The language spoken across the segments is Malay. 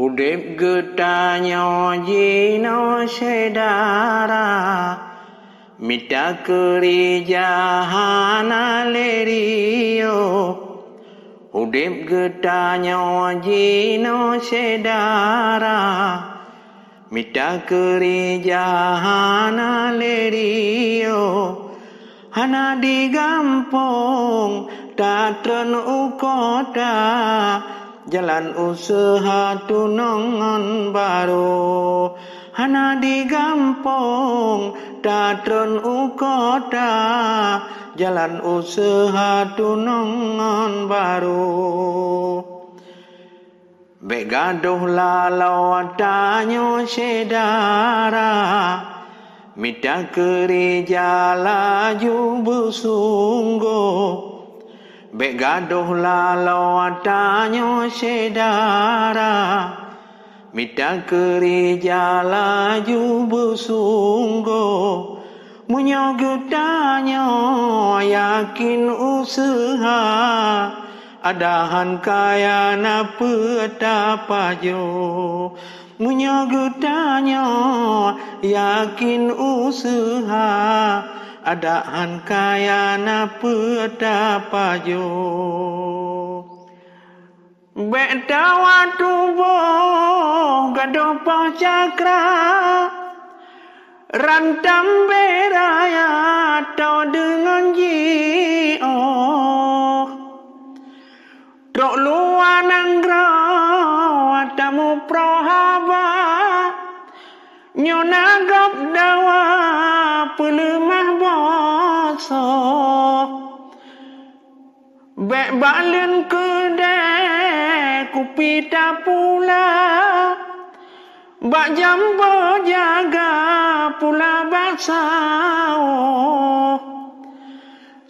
Udip getanyo jino sedara Mita kerijahana lerio Udip getanyo jino sedara Mita kerijahana lerio Hana digampong tatren ukota Jalan usaha tunangan baru Hana digampong tatren ukota Jalan usaha tunangan baru Begaduh lalau tanyo sedara Mita kerja laju bersungguh Begaduh lalau tanyo sedara Mita kerja laju bersungguh Munyo getanyo yakin usaha Adahan kaya na petapajo Munyo getanyo yakin usaha Adahan kaya na petapajo Betawa tubuh gadoh cakra Rantam beraya tau dengan jio Trok luar nanggrau atamu prohaba Nyonagap dawa pelemah boso Bek balen kedai kupita pula Bak jambo jaga pula basau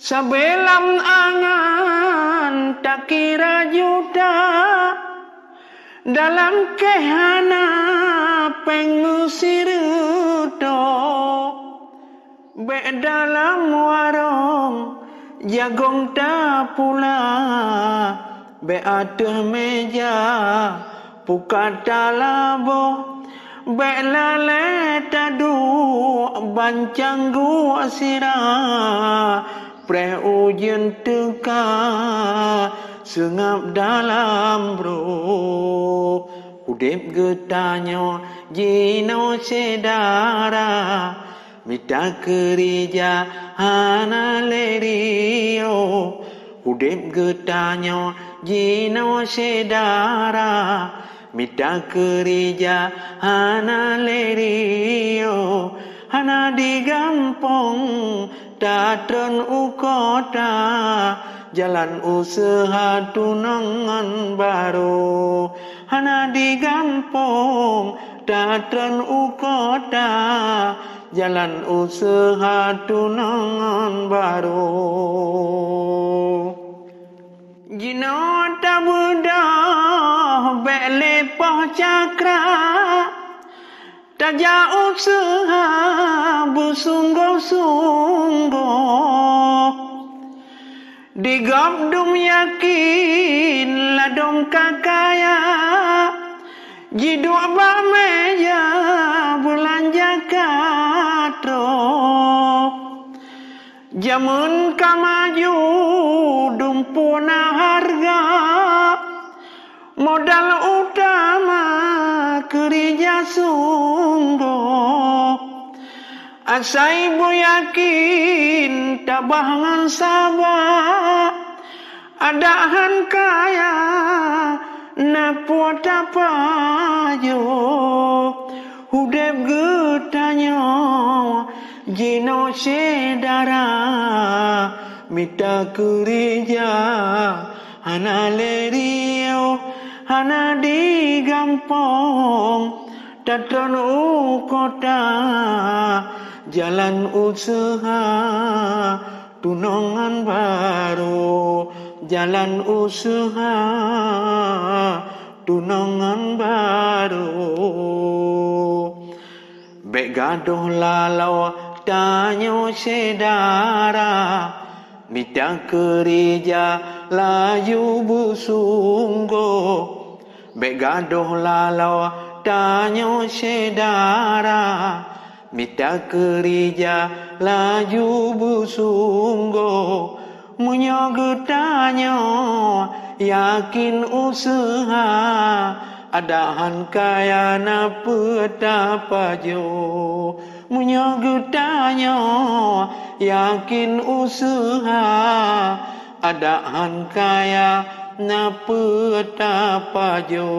Sabelam angan tak kira juta Dalam kehana pengusir do Bek dalam warung jagong tak pula Bek atas meja pukat talabo Bek lale tadu bancang gua sirah Pre ujian teka sengap dalam bro Udip getanyo jino sedara Mita kerja hana lerio Udip getanyo jino sedara Mita kerja hana lerio Hana digampong tatren ukota Jalan usaha tunangan baru Hana digampong tatren ukota Jalan usaha tunangan baru Jino tak mudah bek lepoh cakra Tak jauh usaha bersungguh-sungguh Digabdum yakin ladom kakaya Jiduk bak meja belanja katro Jamun kamaju dumpuna harga Modal utama kerja sungguh Asa ibu yakin tabahangan sabar Adahan kaya napot apajo Udep getanyo jino sedara Mita kerja hana lerio Hana digampong tatren ukota Jalan usaha tunangan baru Jalan usaha tunangan baru Bek gaduh lalau tanyo sedara Mita kerja laju busunggo Bek gaduh lalau tanyo sedara, mita kerja laju busunggo, munyo getanyo yakin usaha, adahan kaya na petapajo. Munyo getanyo yakin usaha, adahan kaya na petapajo.